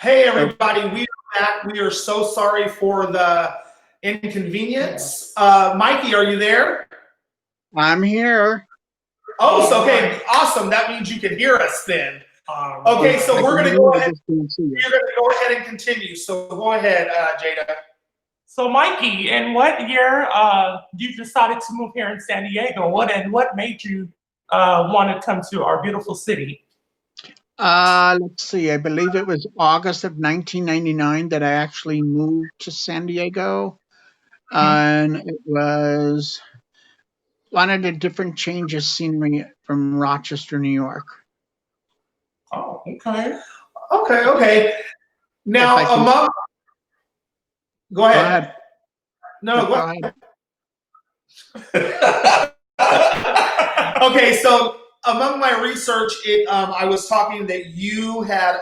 Hey Oh, everybody, we are back. We are so sorry for the inconvenience. Mikey, are you there? I'm here. Oh, so okay, awesome. That means you can hear us then. Okay, so I we're can gonna hear go you, I ahead. just can't see you. You're gonna go ahead and continue. So go ahead, Jada. So, Mikey, in what year you decided to move here in San Diego? What made you want to come to our beautiful city? Let's see. I believe it was August of 1999 that I actually moved to San Diego, Mhm. and it was wanted a different change of scenery from Rochester, New York. Oh, okay. Okay. If I Now, can go go ahead. ahead, No, go go ahead. ahead. Okay, so among my research, I was talking that you had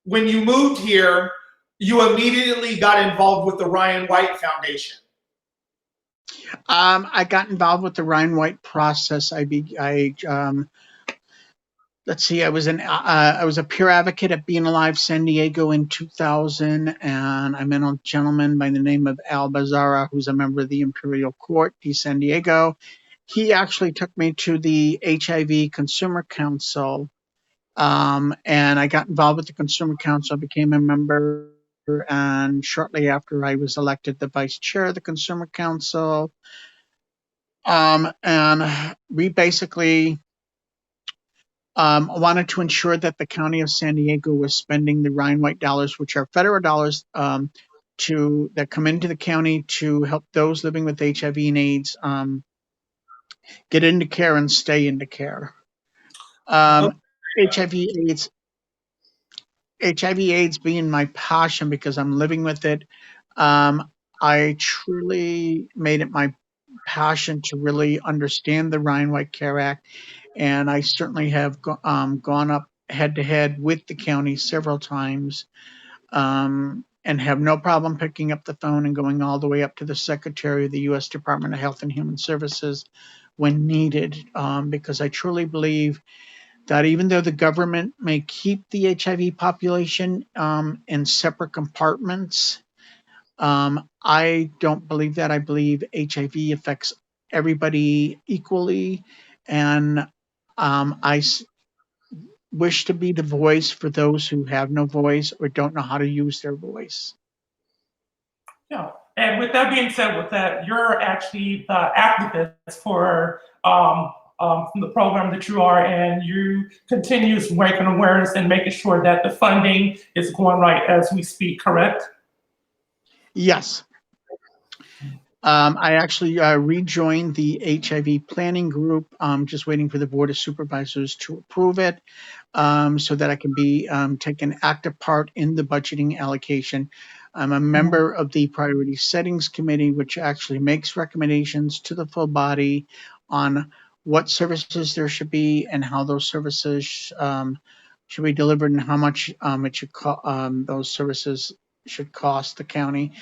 when you moved here, you immediately got involved with the Ryan White Foundation. I got involved with the Ryan White process. Let's see. I was a peer advocate at Being Alive San Diego in 2000, and I met a gentleman by the name of Al Bazara, who's a member of the Imperial Court de San Diego. He actually took me to the HIV Consumer Council, and I got involved with the Consumer Council, became a member, and shortly after I was elected the vice chair of the Consumer Council. And we basically wanted to ensure that the county of San Diego was spending the Ryan White dollars, which are federal dollars, that come into the county to help those living with HIV and AIDS get into care and stay into care. HIV AIDS, HIV/AIDS being my passion because I'm living with it. I truly made it my passion to really understand the Ryan White Care Act, and I certainly have gone up head to head with the county several times, and have no problem picking up the phone and going all the way up to the Secretary of the U.S. Department of Health and Human Services when needed, because I truly believe that even though the government may keep the HIV population in separate compartments, I don't believe that. I believe HIV affects everybody equally, and wish to be the voice for those who have no voice or don't know how to use their voice. Yeah. And with that being said, with that, you're actually the activist for the program that you are, and you continues making awareness and making sure that the funding is going right as we speak. Correct? Yes. I actually rejoined the HIV planning group. Just waiting for the Board of Supervisors to approve it, so that I can be take an active part in the budgeting allocation. I'm a member of the Priority Settings Committee, which actually makes recommendations to the full body on what services there should be and how those services should be delivered and how much those services should cost the county,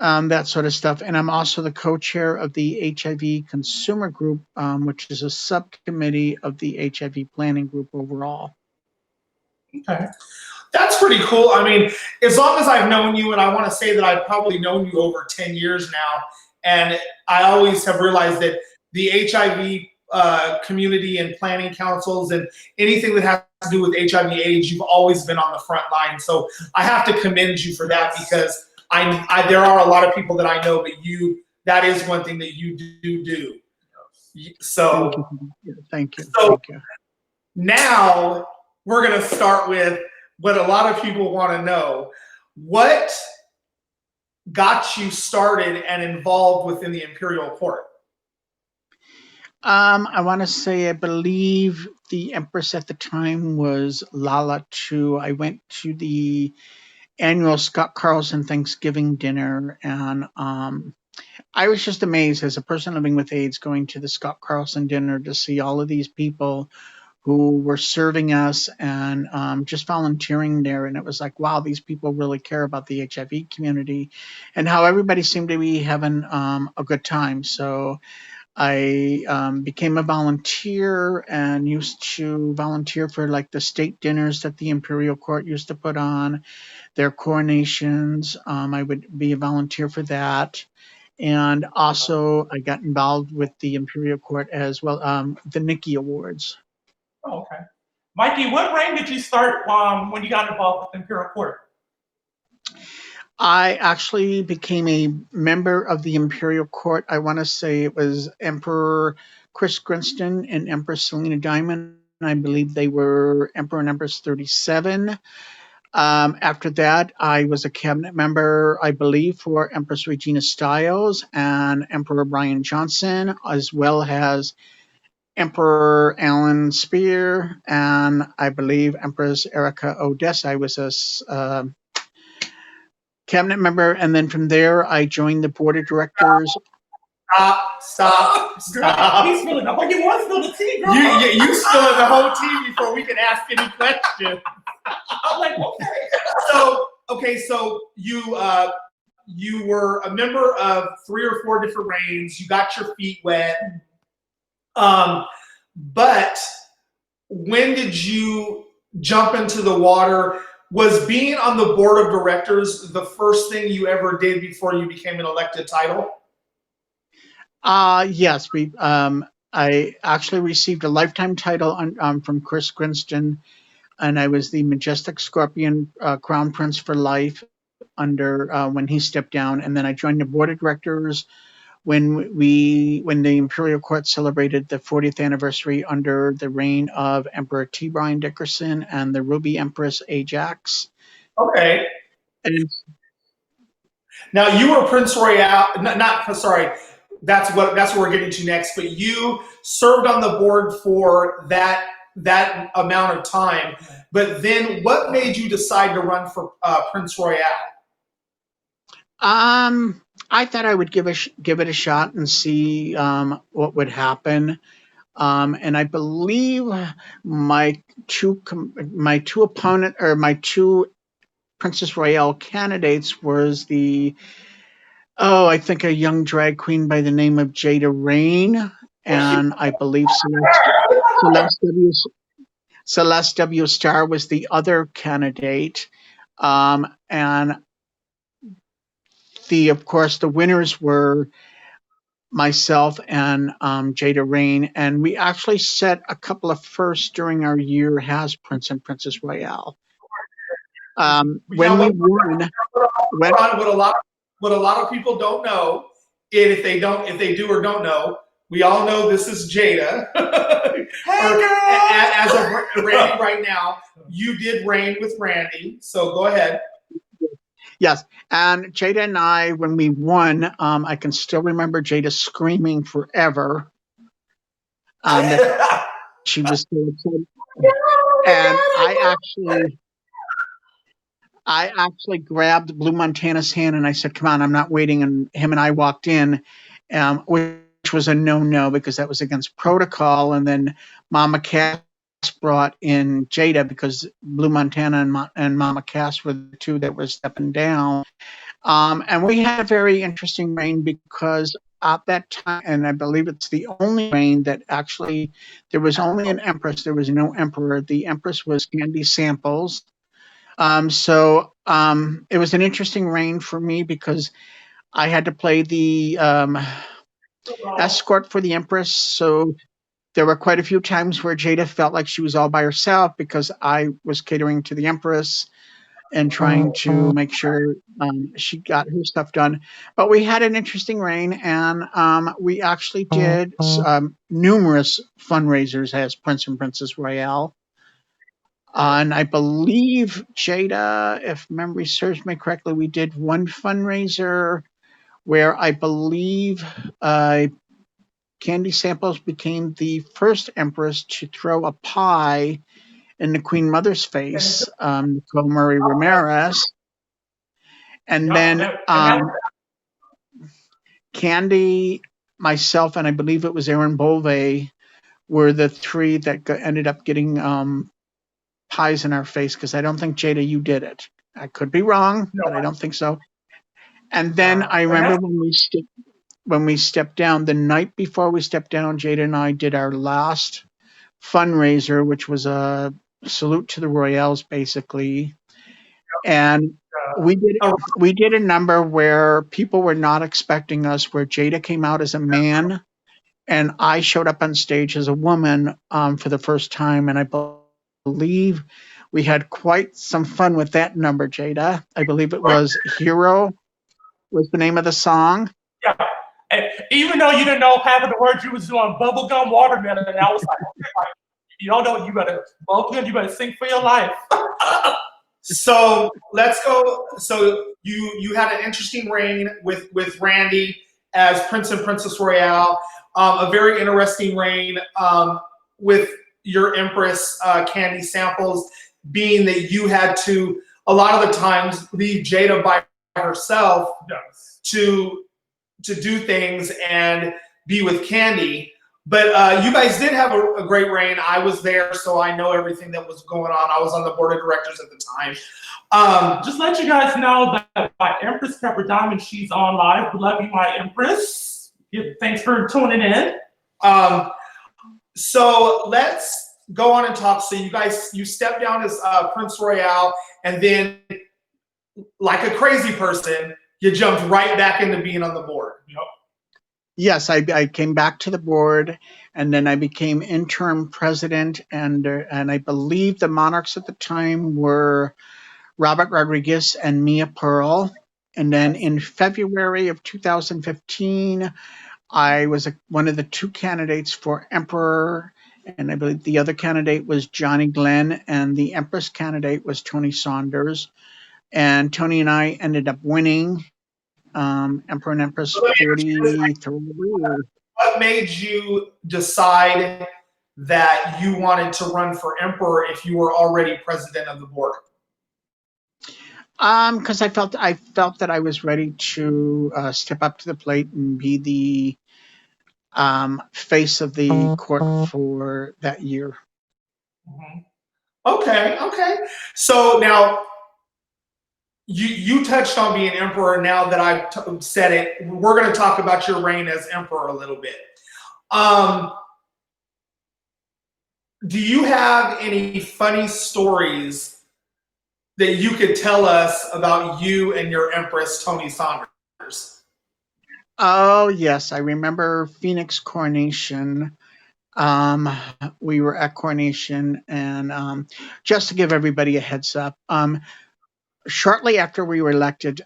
that sort of stuff. And I'm also the co-chair of the HIV Consumer Group, which is a subcommittee of the HIV Planning Group overall. Okay. That's pretty cool. I mean, as long as I've known you, and I want to say that I've probably known you over 10 years now, and I always have realized that the HIV community and planning councils and anything that has to do with HIV/AIDS, you've always been on the front line. So I have to commend you for that, because there are a lot of people that I know, but that is one thing that you do. Thank So, you. Thank you. so Thank you. now we're going to start with what a lot of people want to know. What got you started and involved within the Imperial Court? I want to say I believe the Empress at the time was Lala Tu. I went to the annual Scott Carlson Thanksgiving dinner, and I was just amazed as a person living with AIDS going to the Scott Carlson dinner to see all of these people who were serving us and just volunteering there. And it was like, wow, these people really care about the HIV community, and how everybody seemed to be having a good time. So I became a volunteer and used to volunteer for like the state dinners that the Imperial Court used to put on, their coronations. I would be a volunteer for that. And also, I got involved with the Imperial Court as well, the Nikki Awards. Oh, okay. Mikey, what rank did you start when you got involved with Imperial Court? I actually became a member of the Imperial Court. I want to say it was Emperor Chris Grinston and Empress Selena Diamond. I believe they were Emperor and Empress 37. After that, I was a cabinet member, I believe, for Empress Regina Styles and Emperor Brian Johnson, as well as Emperor Alan Spear and I believe Empress Erica Odessa. I was a cabinet member, and then from there, I joined the board of directors. Stop. He's spilling the whole. He was spilling the tea, girl. You spilling the whole tea before we can ask any question. I'm like, okay. So you were a member of 3 or 4 different reigns. You got your feet wet. But when did you jump into the water? Was being on the board of directors the first thing you ever did before you became an elected title? Yes, I actually received a lifetime title from Chris Grinston, and I was the Majestic Scorpion Crown Prince for life under when he stepped down, and then I joined the board of directors when the Imperial Court celebrated the 40th anniversary under the reign of Emperor T. Brian Dickerson and the Ruby Empress Ajax. Okay. And now you were Prince Royale. Sorry. That's what we're getting to next. But you served on the board for that amount of time. But then, what made you decide to run for Prince Royale? I thought I would give it a shot and see what would happen. And I believe my two Princess Royale candidates was I think a young drag queen by the name of Jada Rain, and I believe Celeste W. Starr was the other candidate. And of course, the winners were myself and Jada Rain, and we actually set a couple of firsts during our year as Prince and Princess Royale. When we won, what a lot of people don't know, and if they do or don't know, we all know this is Jada. Hey, girl! As of Randy right now, you did reign with Randy, so go ahead. Yes, and Jada and I, when we won, I can still remember Jada screaming forever. That she was so excited. And I actually grabbed Blue Montana's hand and I said, "Come on, I'm not waiting." And him and I walked in, which was a no because that was against protocol. And then Mama Cass brought in Jada because Blue Montana and Mama Cass were the two that were stepping down. And we had a very interesting reign because at that time, and I believe it's the only reign that actually there was only an empress, there was no emperor. The empress was Candy Samples. So it was an interesting reign for me because I had to play the escort for the empress. So there were quite a few times where Jada felt like she was all by herself because I was catering to the empress and trying to make sure she got her stuff done. But we had an interesting reign, and we actually did numerous fundraisers as Prince and Princess Royale. And I believe, Jada, if memory serves me correctly, we did one fundraiser where I believe Candy Samples became the first empress to throw a pie in the Queen Mother's face, Nicole Murray Ramirez. And then Candy, myself, and I believe it was Aaron Bove were the three that ended up getting pies in our face, because I don't think, Jada, you did it. I could be wrong, but I don't think so. And then I remember when we stepped down, the night before we stepped down, Jada and I did our last fundraiser, which was a salute to the Royales, basically. And we did a number where people were not expecting us, where Jada came out as a man and I showed up on stage as a woman for the first time. And I believe we had quite some fun with that number, Jada. I believe it was Hero was the name of the song. Yeah. And even though you didn't know half of the words you was doing, bubblegum watermelon, and I was like, okay, like, you don't know, you better sing for your life. So let's go. So you had an interesting reign with Randy as Prince and Princess Royale. A very interesting reign with your Empress Candy Samples, being that you had to a lot of the times leave Jada by herself to do things and be with Candy. But you guys did have a great reign. I was there, so I know everything that was going on. I was on the board of directors at the time. Just let you guys know that my Empress Pepper Diamond, she's on live. We love you, my Empress. Thanks for tuning in. So let's go on and talk. So you stepped down as Prince Royale, and then, like a crazy person, you jumped right back into being on the board. Yep. Yes, I came back to the board, and then I became interim president, and I believe the monarchs at the time were Robert Rodriguez and Mia Pearl. And then in February of 2015, I was one of the two candidates for emperor, and I believe the other candidate was Johnny Glenn, and the empress candidate was Tony Saunders. And Tony and I ended up winning. Emperor and Empress 43. What made you decide that you wanted to run for emperor if you were already president of the board? Because I felt that I was ready to step up to the plate and be the face of the court for that year. Mm-hmm. Okay. So now, you touched on being emperor. Now that I've said it, we're going to talk about your reign as emperor a little bit. Do you have any funny stories that you could tell us about you and your empress, Tony Saunders? Oh, yes. I remember Phoenix coronation. We were at coronation, and just to give everybody a heads up, shortly after we were elected,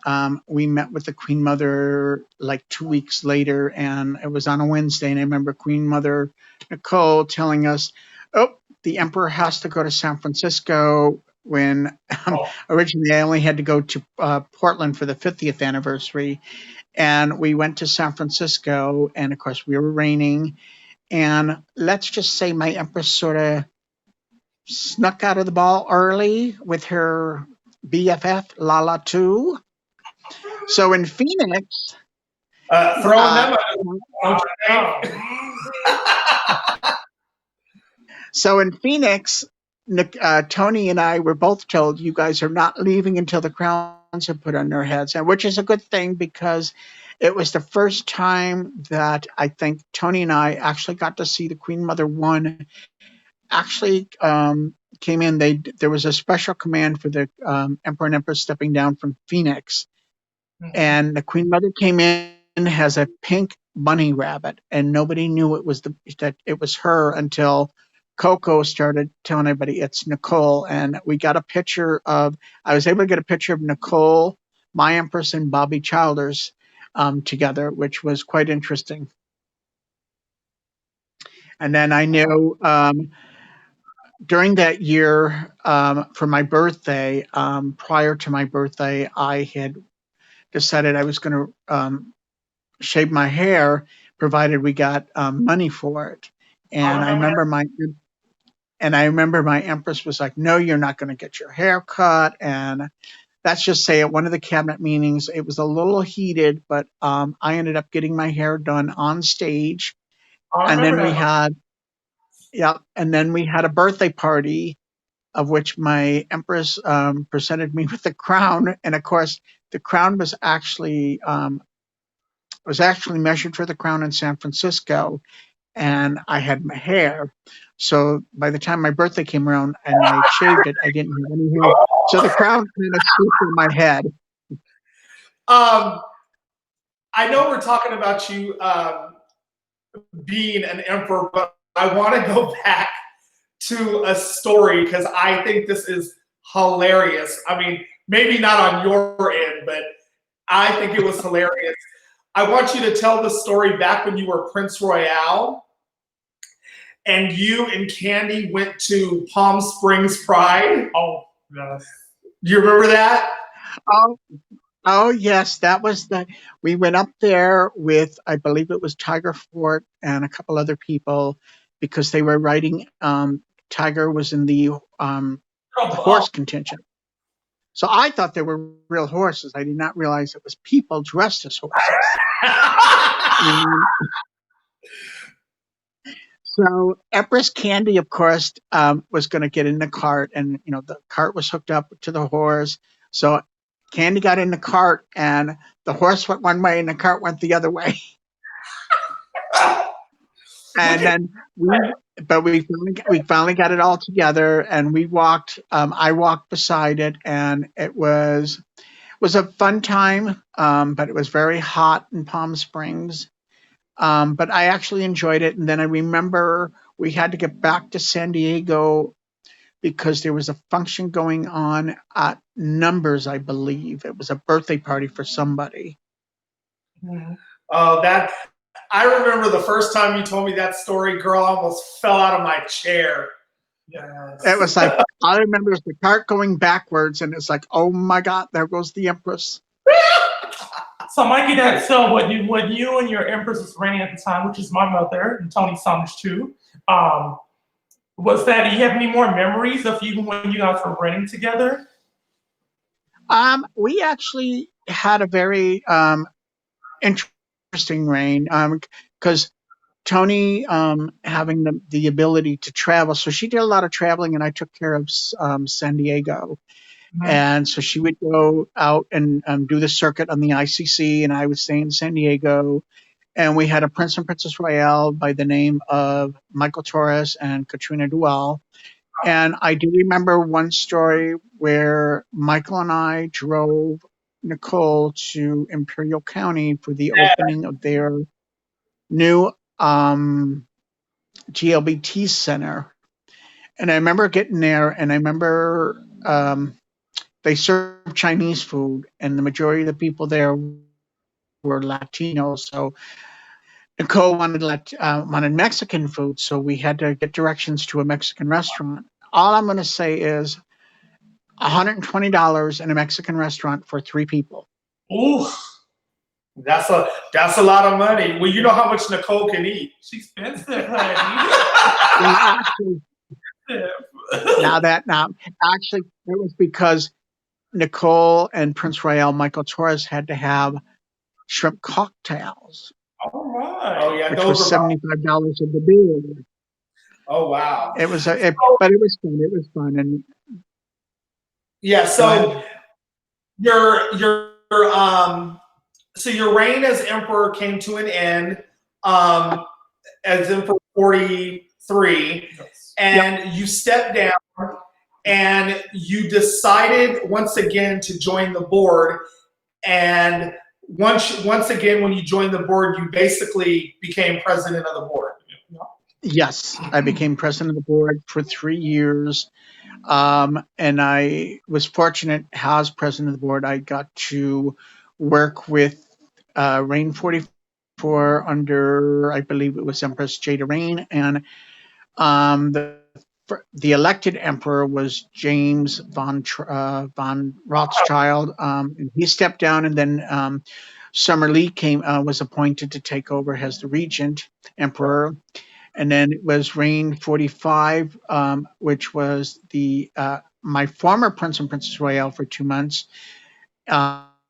we met with the Queen Mother like 2 weeks later, and it was on a Wednesday. And I remember Queen Mother Nicole telling us, "Oh, the Emperor has to go to San Francisco." When originally I only had to go to Portland for the 50th anniversary, and we went to San Francisco, and of course we were reigning. And let's just say my Empress sort of snuck out of the ball early with her BFF, Lala 2. So in Phoenix... throwing them So in Phoenix, Tony and I were both told, you guys are not leaving until the crowns are put on their heads, and which is a good thing, because it was the first time that I think Tony and I actually got to see the Queen Mother 1 actually came in. There was a special command for the Emperor and Empress stepping down from Phoenix, and the Queen Mother came in, has a pink bunny rabbit, and nobody knew that it was her until Coco started telling everybody it's Nicole. And we got a picture of, I was able to get a picture of Nicole, my Empress, and Bobby Childers together, which was quite interesting. And then I knew during that year, for my birthday, prior to my birthday, I had decided I was going to shave my hair, provided we got money for it. And I remember my Empress was like, "No, you're not going to get your hair cut." And let's just say at one of the cabinet meetings, it was a little heated, but I ended up getting my hair done on stage. And then we had a birthday party, of which my Empress presented me with the crown. And of course, the crown was actually was actually measured for the crown in San Francisco, and I had my hair. So by the time my birthday came around and I shaved it, I didn't have any hair. So the crown kind of slipped on my head. I know we're talking about you being an emperor, but I want to go back to a story because I think this is hilarious. I mean, maybe not on your end, but I think it was hilarious. I want you to tell the story back when you were Prince Royale and you and Candy went to Palm Springs Pride. Oh, yes. Do you remember that? Oh yes, we went up there with, I believe it was Tiger Fort and a couple other people, because they were riding. Tiger was in the horse contingent. So I thought they were real horses. I did not realize it was people dressed as horses. So Empress Candy, of course, was going to get in the cart, and the cart was hooked up to the horse. So Candy got in the cart, and the horse went one way, and the cart went the other way. And then we finally got it all together, and we walked. I walked beside it, and it was a fun time. But it was very hot in Palm Springs. But I actually enjoyed it. And then I remember we had to get back to San Diego because there was a function going on at Numbers, I believe. It was a birthday party for somebody. Oh, I remember the first time you told me that story, girl, I almost fell out of my chair. Yes. It was like, I remember the cart going backwards, and it's like, oh my God, there goes the Empress. So, Mikey, when you and your Empress was reigning at the time, which is my mother and Tony Summers too, do you have any more memories of even when you guys were reigning together? We actually had a very interesting reign, because Tony having the ability to travel, so she did a lot of traveling, and I took care of San Diego. And so she would go out and do the circuit on the ICC, and I would stay in San Diego. And we had a Prince and Princess Royale by the name of Michael Torres and Katrina Duell. And I do remember one story where Michael and I drove Nicole to Imperial County for the opening of their new GLBT center. And I remember getting there, and I remember they served Chinese food, and the majority of the people there were Latinos. So Nicole wanted Mexican food, so we had to get directions to a Mexican restaurant. All I'm going to say is $120 in a Mexican restaurant for 3 people. Ooh, that's a lot of money. Well, you know how much Nicole can eat. She's expensive, honey. Actually, it was because Nicole and Prince Royale Michael Torres had to have shrimp cocktails. All right. Oh yeah, which was $75 of the bill. Oh wow. It was but it was fun. It was fun, and yeah. So your reign as emperor came to an end as Emperor 43, and you stepped down. And you decided once again to join the board. And once again, when you joined the board, you basically became president of the board. Yes, I became president of the board for 3 years. And I was fortunate as president of the board. I got to work with Reign 44 under, I believe it was Empress Jada Reign. And the elected emperor was James von Rothschild, and he stepped down, and then Summer Lee was appointed to take over as the regent emperor, and then it was Reign 45, which was my former Prince and Princess Royale for 2 months,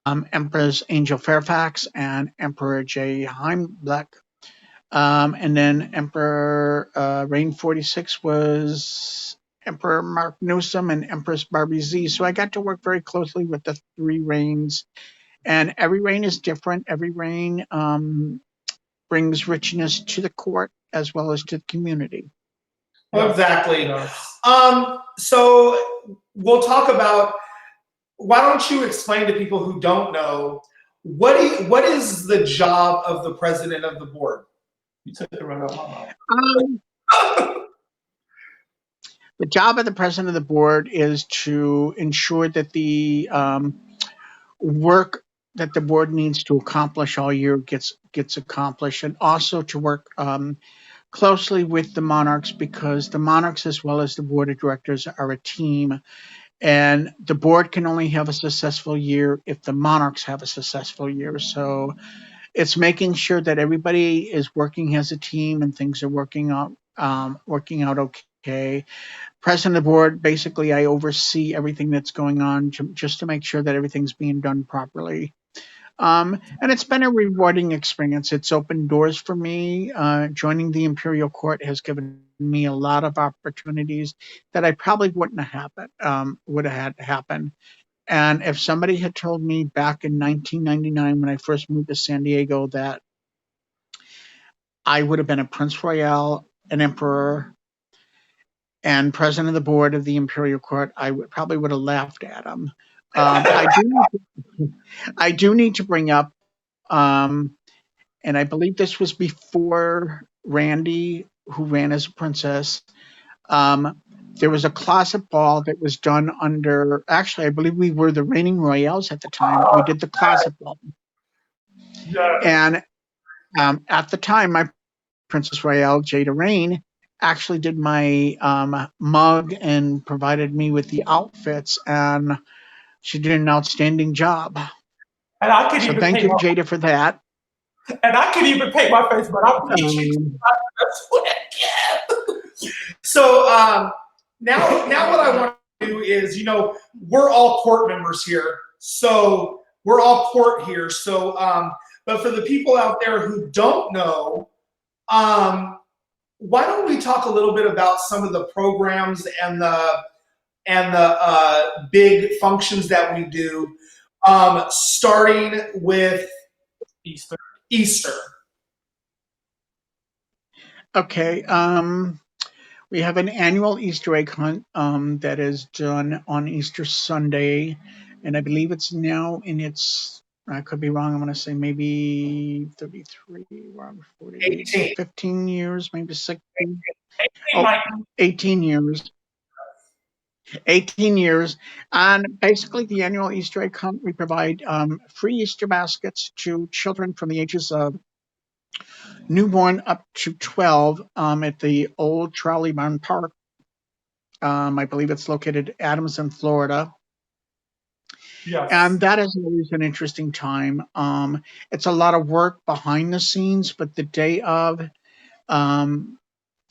Empress Angel Fairfax and Emperor Jay Heimlich. And then Emperor Reign 46 was Emperor Mark Newsom and Empress Barbie Z. So I got to work very closely with the 3 reigns. And every reign is different. Every reign brings richness to the court as well as to the community. Exactly. Yes. So we'll talk about. Why don't you explain to people who don't know what is the job of the president of the board? You took it right out of my mouth. The job of the president of the board is to ensure that the work that the board needs to accomplish all year gets accomplished, and also to work closely with the monarchs, because the monarchs as well as the board of directors are a team, and the board can only have a successful year if the monarchs have a successful year. So it's making sure that everybody is working as a team and things are working out okay. President of the board, basically I oversee everything that's going on just to make sure that everything's being done properly. And it's been a rewarding experience. It's opened doors for me. Joining the Imperial Court has given me a lot of opportunities that I probably wouldn't have would have had to happen. And if somebody had told me back in 1999 when I first moved to San Diego that I would have been a Prince Royal, an emperor, and president of the board of the Imperial Court, I probably would have laughed at them. I do need to bring up, and I believe this was before Randy, who ran as a princess. There was a closet ball that was done under. Actually, I believe we were the reigning royals at the time. We did the closet ball, and at the time, my Princess Royale, Jada Rain, actually did my mug and provided me with the outfits, and she did an outstanding job. And I could So even thank paint you, Jada, for that. and I could even paint my face, but I'm peachy. So now what I want to do is, we're all court members here, so we're all court here. So, but for the people out there who don't know, why don't we talk a little bit about some of the programs and the big functions that we do, starting with Easter. Okay. We have an annual Easter egg hunt that is done on Easter Sunday, and I believe it's now in its. I could be wrong. I'm going to say maybe 33, around 48, 18. 15 years, maybe 16. Like, 18 years. 18 years. And basically, the annual Easter egg hunt, we provide free Easter baskets to children from the ages of newborn up to 12 at the old Trolley Barn Park. I believe it's located Adamson, Florida. yes. And that is always an interesting time. It's a lot of work behind the scenes, but the day of,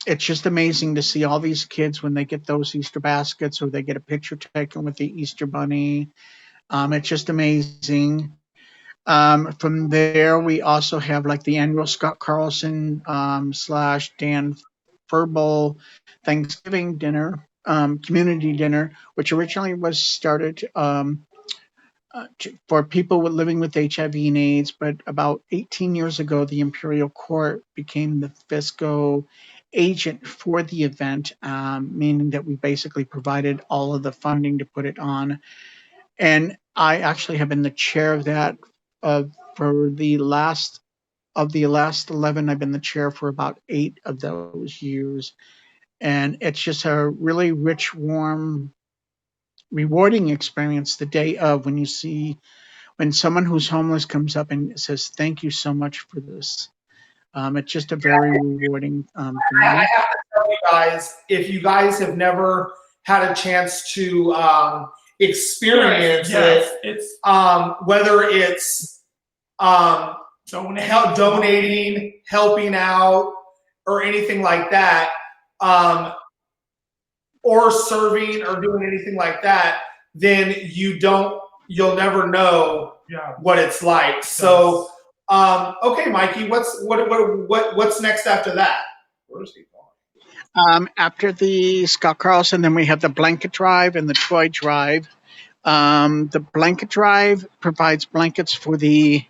it's just amazing to see all these kids when they get those Easter baskets or they get a picture taken with the Easter Bunny. It's just amazing. From there, we also have like the annual Scott Carlson / Dan Furball Thanksgiving dinner, community dinner, which originally was started for people living with HIV and AIDS. But about 18 years ago, the Imperial Court became the fiscal agent for the event, meaning that we basically provided all of the funding to put it on. And I actually have been the chair of that for the last 11. I've been the chair for about 8 of those years. And it's just a really rich, warm, rewarding experience the day of when someone who's homeless comes up and says, "Thank you so much for this." It's just a very rewarding thing. I have to tell you guys, if you guys have never had a chance to experience it's whether it's donating, helping out, or anything like that, or serving or doing anything like that, then you'll never know what it's like. So, okay, Mikey, what's next after that? Where's he going? After the Scott Carlson, then we have the blanket drive and the toy drive, The blanket drive provides blankets for the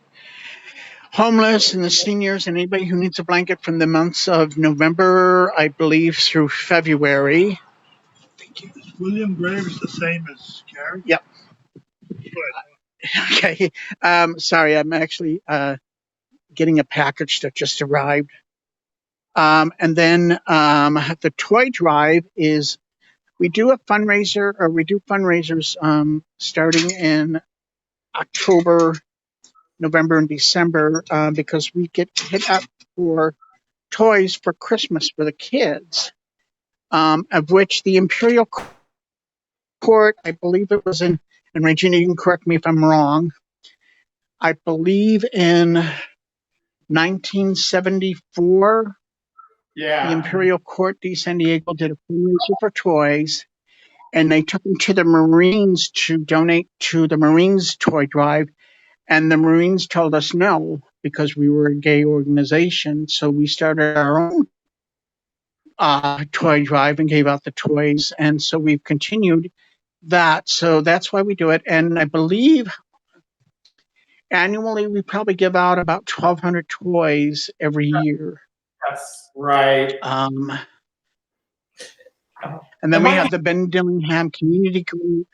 homeless and the seniors and anybody who needs a blanket from the months of November, I believe, through February. William Graves the same as Gary? Yep. Okay. Sorry, I'm actually getting a package that just arrived. And then the toy drive is we do a fundraiser, or we do fundraisers starting in October, November, and December because we get hit up for toys for Christmas for the kids, of which the Imperial Court, I believe it was in, and Regina, you can correct me if I'm wrong, I believe in 1974, the Imperial Court de San Diego did a fundraiser for toys, and they took them to the Marines to donate to the Marines toy drive. And the Marines told us no, because we were a gay organization. So we started our own toy drive and gave out the toys. And so we've continued that. So that's why we do it. And I believe annually we probably give out about 1,200 toys every year. That's right. And then we have the Ben Dillingham Community Group.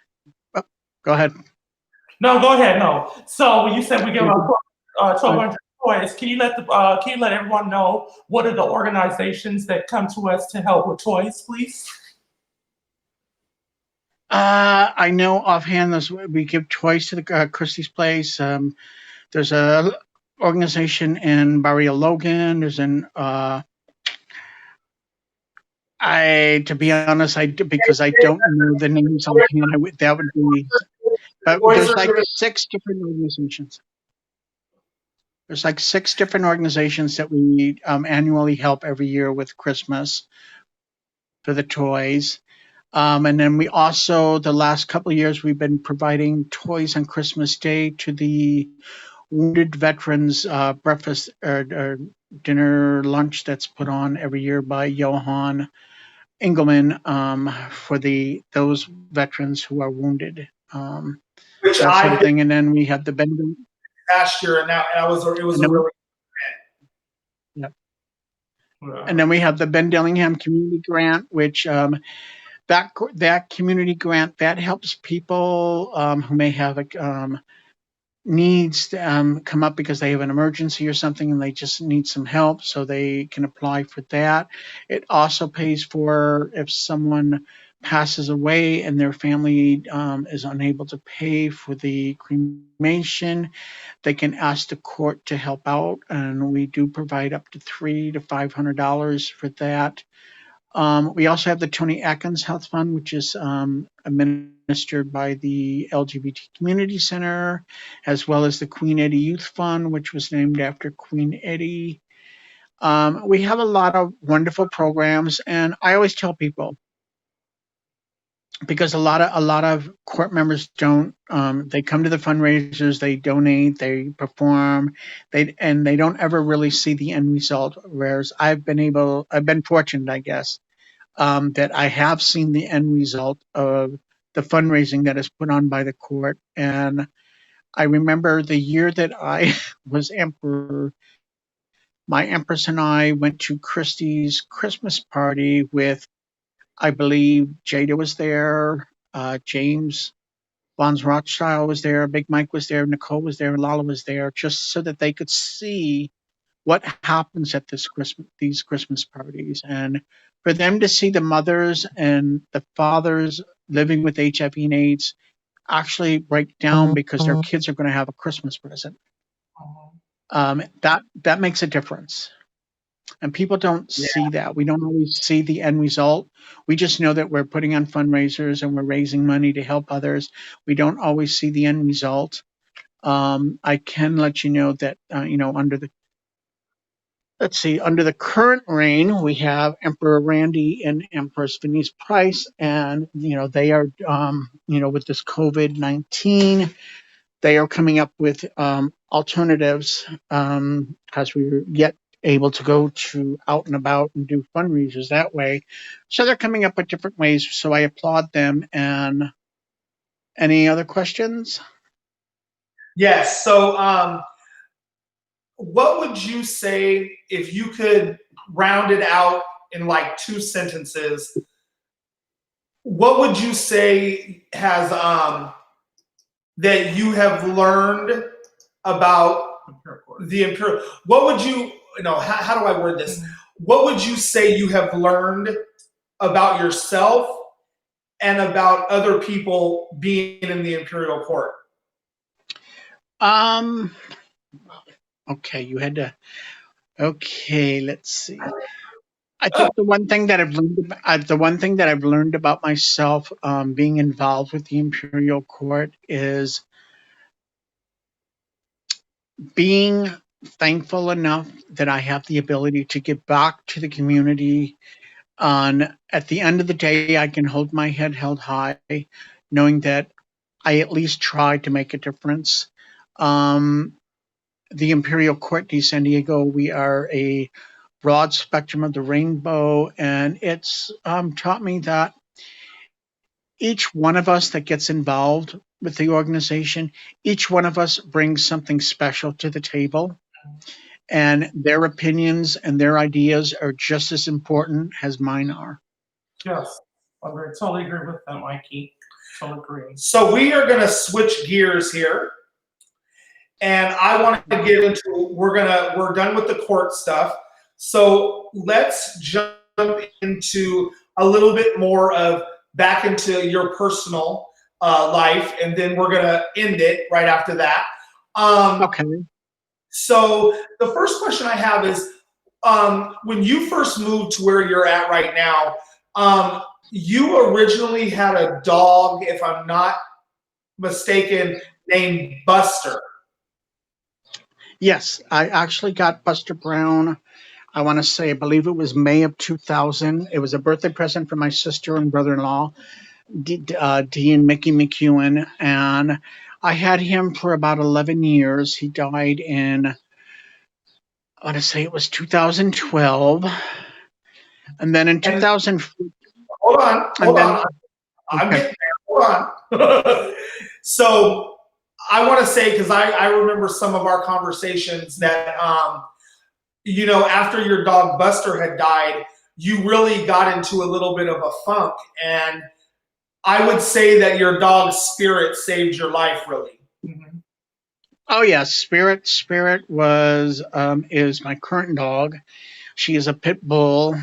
Oh, go ahead. No, go ahead. No. So you said we give out 1,200 toys. Can you let everyone know what are the organizations that come to us to help with toys, please? I know offhand we give toys to the Christie's Place. There's a organization in Barrio Logan. There's an to be honest, because I don't know the names offhand. That would be, but there's like 6 different organizations. There's like 6 different organizations that we annually help every year with Christmas for the toys. And then we also, the last couple of years, we've been providing toys on Christmas Day to the wounded veterans breakfast or dinner lunch that's put on every year by Johan Engelman for those veterans who are wounded. Which that I sort of thing. And then we have the Ben last year, and it was a really. Yep. And then we have the Ben Dillingham Community Grant, which that community grant that helps people who may have needs come up because they have an emergency or something and they just need some help, so they can apply for that. It also pays for if someone passes away and their family is unable to pay for the cremation, they can ask the court to help out, and we do provide up to $300 to $500 for that. We also have the Tony Atkins Health Fund, which is administered by the LGBT Community Center, as well as the Queen Eddie Youth Fund, which was named after Queen Eddie. We have a lot of wonderful programs, and I always tell people, because a lot of court members don't, they come to the fundraisers, they donate, they perform, and they don't ever really see the end result. Whereas I've been fortunate, I guess, that I have seen the end result of the fundraising that is put on by the court. And I remember the year that I was emperor, my empress and I went to Christie's Christmas party with, I believe Jada was there, James Bonds Rothschild was there, Big Mike was there, Nicole was there, Lala was there, just so that they could see what happens at these Christmas parties. And for them to see the mothers and the fathers living with HIV and AIDS actually break down because their kids are going to have a Christmas present, that makes a difference. And people don't see that. We don't always see the end result. We just know that we're putting on fundraisers and we're raising money to help others. We don't always see the end result. I can let you know that, under the current reign, we have Emperor Randy and Empress Denise Price, and, they are, with this COVID-19, they are coming up with alternatives because we were yet able to go out and about and do fundraisers that way. So they're coming up with different ways. So I applaud them, and Any other questions? Yes. So, what would you say if you could round it out in like 2 sentences? What would you say has that you have learned about the imperial? What would how do I word this? What would you say you have learned about yourself and about other people being in the imperial court? Okay, you had to. Okay, let's see. I think the one thing that I've learned about myself, being involved with the imperial court, is being thankful enough that I have the ability to give back to the community. At the end of the day, I can hold my head held high, knowing that I at least tried to make a difference. The Imperial Court de San Diego, we are a broad spectrum of the rainbow, and it's taught me that each one of us that gets involved with the organization, each one of us brings something special to the table, and their opinions and their ideas are just as important as mine are. Yes, I totally agree with that, Mikey. Totally agree. So we are going to switch gears here, and I want to get into. We're done with the court stuff, so let's jump into a little bit more of back into your personal life, and then we're going to end it right after that. Okay. So the first question I have is, when you first moved to where you're at right now, you originally had a dog, if I'm not mistaken, named Buster. Yes, I actually got Buster Brown. I want to say, I believe it was May of 2000. It was a birthday present from my sister and brother-in-law, Dee and Mickey McEwen. And I had him for about 11 years. He died in, I want to say it was 2012. And then in 2000. Hold on. I'm Okay. getting there. Hold on. So I want to say, because I remember some of our conversations that, after your dog Buster had died, you really got into a little bit of a funk. And I would say that your dog's spirit saved your life, really. Mm-hmm. Oh yes, Spirit. Spirit is my current dog. She is a pit bull.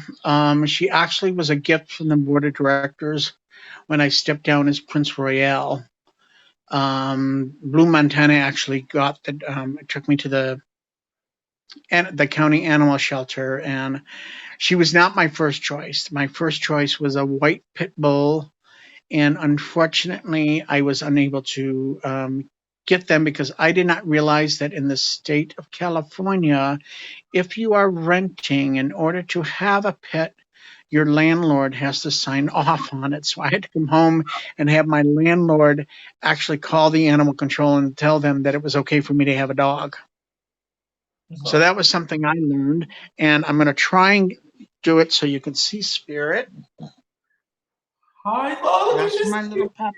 She actually was a gift from the board of directors when I stepped down as Prince Royale. Blue Montana actually took me to the county animal shelter, and she was not my first choice. My first choice was a white pit bull, and unfortunately, I was unable to get them because I did not realize that in the state of California, if you are renting, in order to have a pet, your landlord has to sign off on it. So I had to come home and have my landlord actually call the animal control and tell them that it was okay for me to have a dog. So that was something I learned, and I'm going to try and do it so you can see Spirit. Hi, look at That's this my little puppy.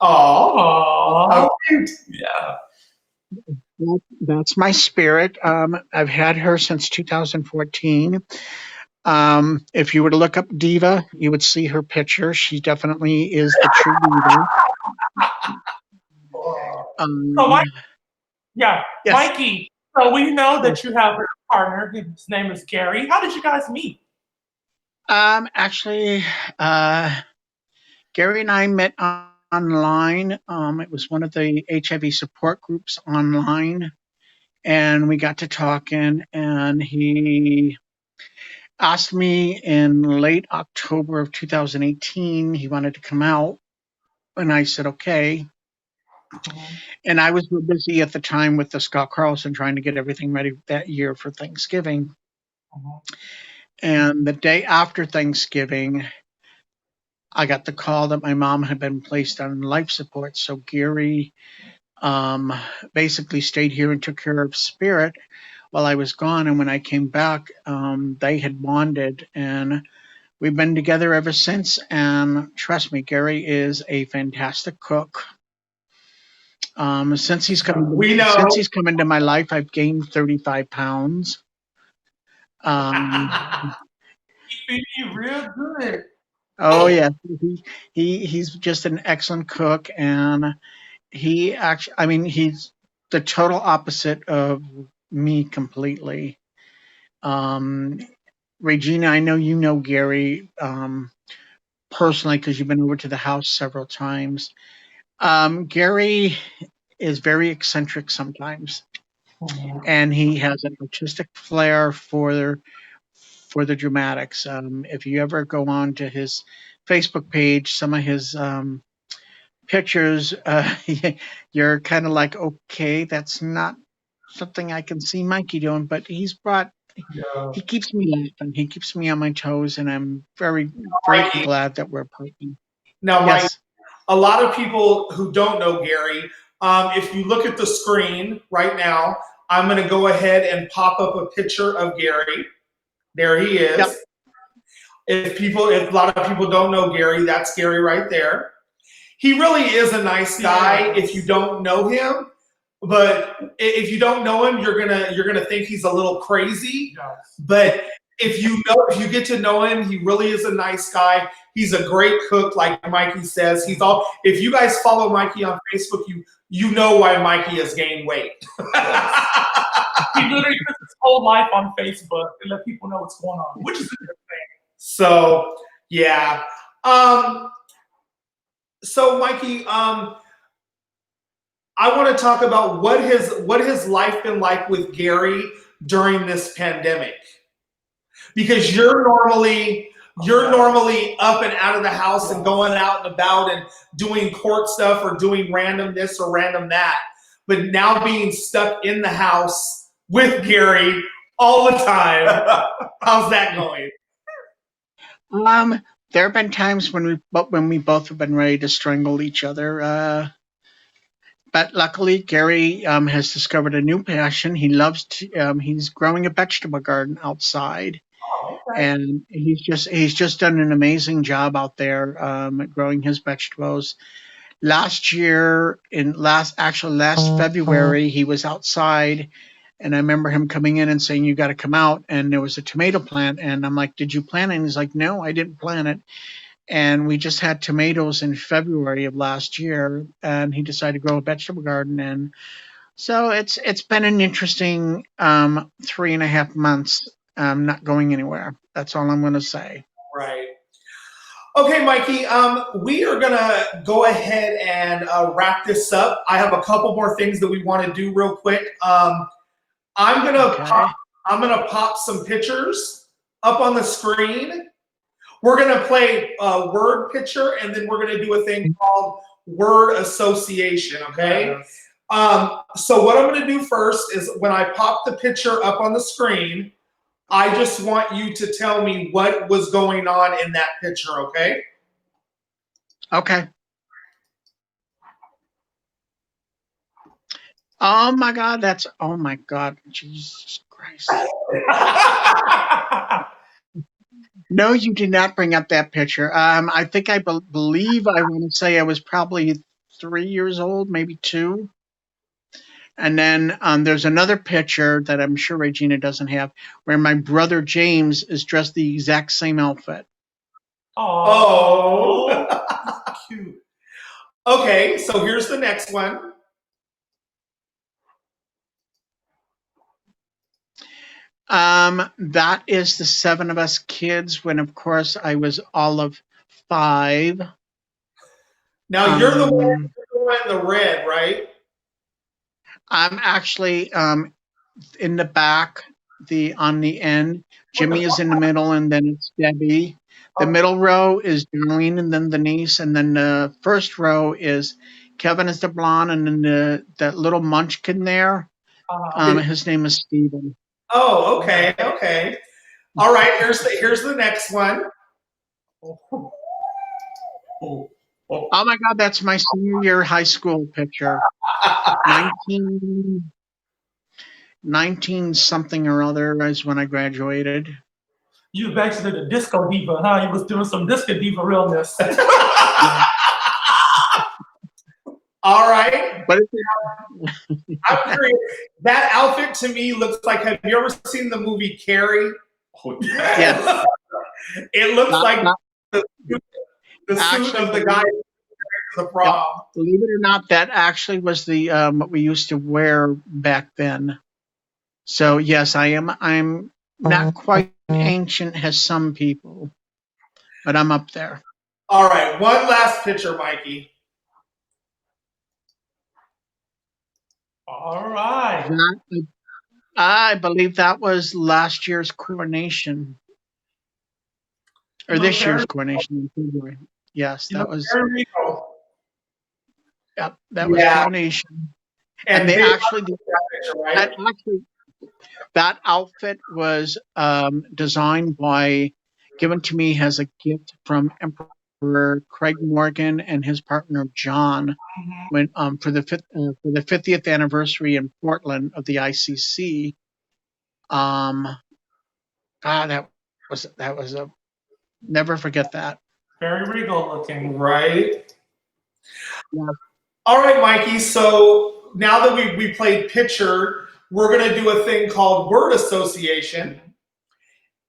Oh, yeah. That's my Spirit. I've had her since 2014. If you were to look up Diva, you would see her picture. She definitely is the true leader. So, Yes. Mikey, so we know that you have a partner. His name is Gary. How did you guys meet? Actually, Gary and I met online. It was one of the HIV support groups online, and we got to talking, and he asked me in late October of 2018, he wanted to come out, and I said, okay. And I was real busy at the time with the Scott Carlson trying to get everything ready that year for Thanksgiving. And the day after Thanksgiving, I got the call that my mom had been placed on life support. So Gary basically stayed here and took care of Spirit while I was gone. And when I came back, they had bonded. And we've been together ever since, and trust me, Gary is a fantastic cook. Since he's We know. come into my life, I've gained 35 pounds. He feed you real good. Oh yeah, he's just an excellent cook, and he actually, I mean, he's the total opposite of me completely. Regina, I know you know Gary personally because you've been over to the house several times. Gary is very eccentric sometimes, and he has an artistic flair for the dramatics. If you ever go on to his Facebook page, some of his pictures, you're kind of like, okay, that's not something I can see Mikey doing, but he keeps me laughing. He keeps me on my toes, and I'm very, very Mikey. glad that we're partnering. Now, Mike, Yes. a lot of people who don't know Gary, if you look at the screen right now, I'm going to go ahead and pop up a picture of Gary. There he is. Yep. If a lot of people don't know Gary, that's Gary right there. He really is a nice guy if you don't know him. But if you don't know him, you're gonna think he's a little crazy. Yes. But if you get to know him, he really is a nice guy. He's a great cook, like Mikey says. If you guys follow Mikey on Facebook, you know why Mikey has gained weight. He literally puts his whole life on Facebook to let people know what's going on, which is a good thing. So yeah. So Mikey, I want to talk about what his life been like with Gary during this pandemic, because you're normally up and out of the house and going out and about and doing court stuff or doing random this or random that, but now being stuck in the house with Gary all the time. How's that going? There have been times when we both have been ready to strangle each other. But luckily, Gary has discovered a new passion. He loves he's growing a vegetable garden outside, and he's just done an amazing job out there growing his vegetables. Last February, he was outside, and I remember him coming in and saying, "You got to come out." And there was a tomato plant, and I'm like, "Did you plant it?" And he's like, "No, I didn't plant it." And we just had tomatoes in February of last year, and he decided to grow a vegetable garden. And so it's been an interesting 3.5 months, not going anywhere. That's all I'm going to say. Right. Okay, Mikey, we are going to go ahead and wrap this up. I have a couple more things that we want to do real quick. I'm going to pop some pictures up on the screen. We're going to play a word picture, and then we're going to do a thing called word association, okay? So what I'm going to do first is when I pop the picture up on the screen, I just want you to tell me what was going on in that picture, okay? Okay. Oh my God, Jesus Christ. No, you did not bring up that picture. I think I believe I want to say I was probably 3 years old, maybe 2. And then there's another picture that I'm sure Regina doesn't have, where my brother James is dressed the exact same outfit. Oh, cute. Okay, so here's the next one. That is the 7 of us kids when, of course, I was all of 5. Now you're the one in the red, right? I'm actually in the back, on the end. Jimmy is in the middle, and then it's Debbie. The middle row is Darlene, and then Denise, and then the first row is Kevin is the blonde, and then that little munchkin there. His name is Steven. Oh, okay. All right, here's the next one. Oh my God, that's my senior year high school picture. 19 something or other is when I graduated. You was actually the disco diva, huh? You was doing some disco diva realness. All right. But I'm curious. That outfit to me looks like, have you ever seen the movie Carrie? Oh, yes, It looks like the suit Actually, of the guy to the prom. believe it or not, that actually was the what we used to wear back then. So yes, I'm not quite ancient as some people, but I'm up there. All right, one last picture, Mikey. all right. That, I believe that was last year's coronation, or this year's coronation in February. Yes, that was. Very regal. Yep, that was coronation. And they big actually, picture, right? that outfit was designed by, given to me as a gift from Emperor Craig Morgan and his partner John, when for the 50th anniversary in Portland of the ICC. That was a never forget that. Very regal looking. Right. Yeah. All right, Mikey. So now that we played picture, we're going to do a thing called word association.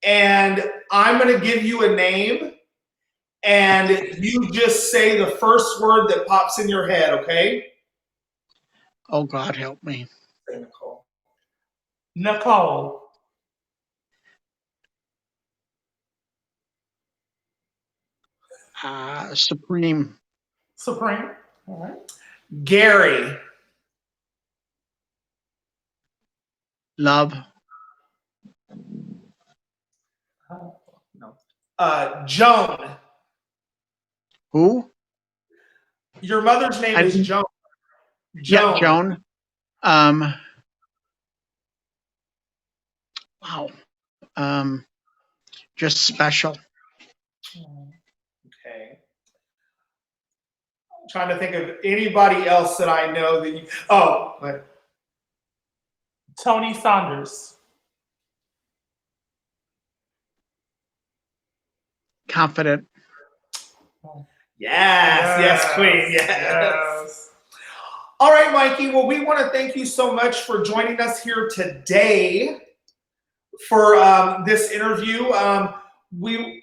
And I'm going to give you a name, and you just say the first word that pops in your head, okay? Oh God, help me. Say Nicole. Nicole. Supreme. Supreme. All right. Gary. Love. Joan. Who? Your mother's name is Joan. Yeah, Joan. Wow. Just special. Okay. I'm trying to think of anybody else that I know that you. Oh, what? Tony Saunders. Confident. Yes, Queen. Yes. All right, Mikey. Well, we want to thank you so much for joining us here today for this interview. We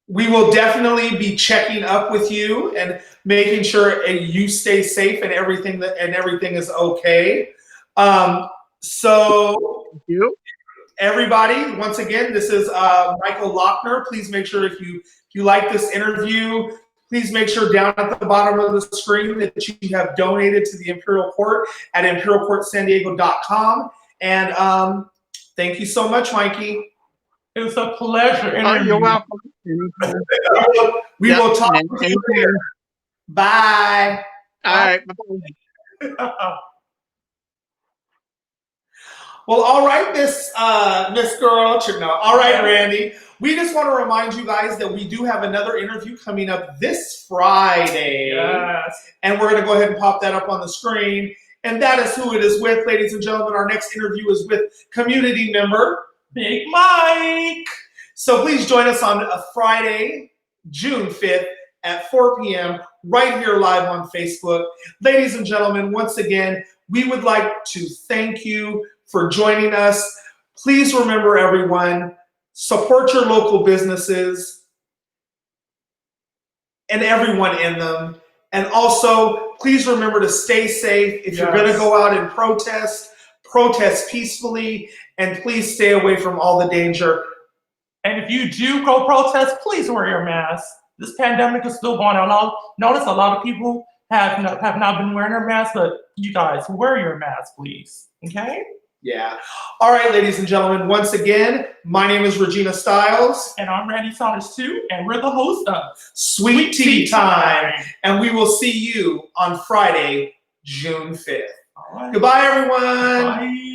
will definitely be checking up with you and making sure you stay safe and everything is okay. So, Thank you. everybody, once again, this is Michael Lochner. Please make sure if you like this interview, please make sure down at the bottom of the screen that you have donated to the Imperial Court at imperialcourtsandiego.com. And thank you so much, Mikey. It was a pleasure interviewing Oh, you're welcome. We will talk to you later. Bye. All right. Bye-bye. Well, all right, Miss Girl. No, all right, Randy. We just want to remind you guys that we do have another interview coming up this Friday. Yes. And we're going to go ahead and pop that up on the screen. And that is who it is with, ladies and gentlemen. Our next interview is with community member Big Mike. So please join us on a Friday, June 5th at 4 p.m. right here live on Facebook. Ladies and gentlemen, once again, we would like to thank you for joining us. Please remember, everyone, support your local businesses and everyone in them. And also, please remember to stay safe. If you're going to go out and protest peacefully, and please stay away from all the danger. And if you do go protest, please wear your mask. This pandemic is still going on. I'll notice a lot of people have not been wearing their masks, but you guys, wear your mask, please. Okay? Yeah. All right, ladies and gentlemen, once again, my name is Regina Stiles. And I'm Randy Saunders too, and we're the host of Sweet Tea Time. And we will see you on Friday, June 5th. All right. Goodbye, everyone. Bye.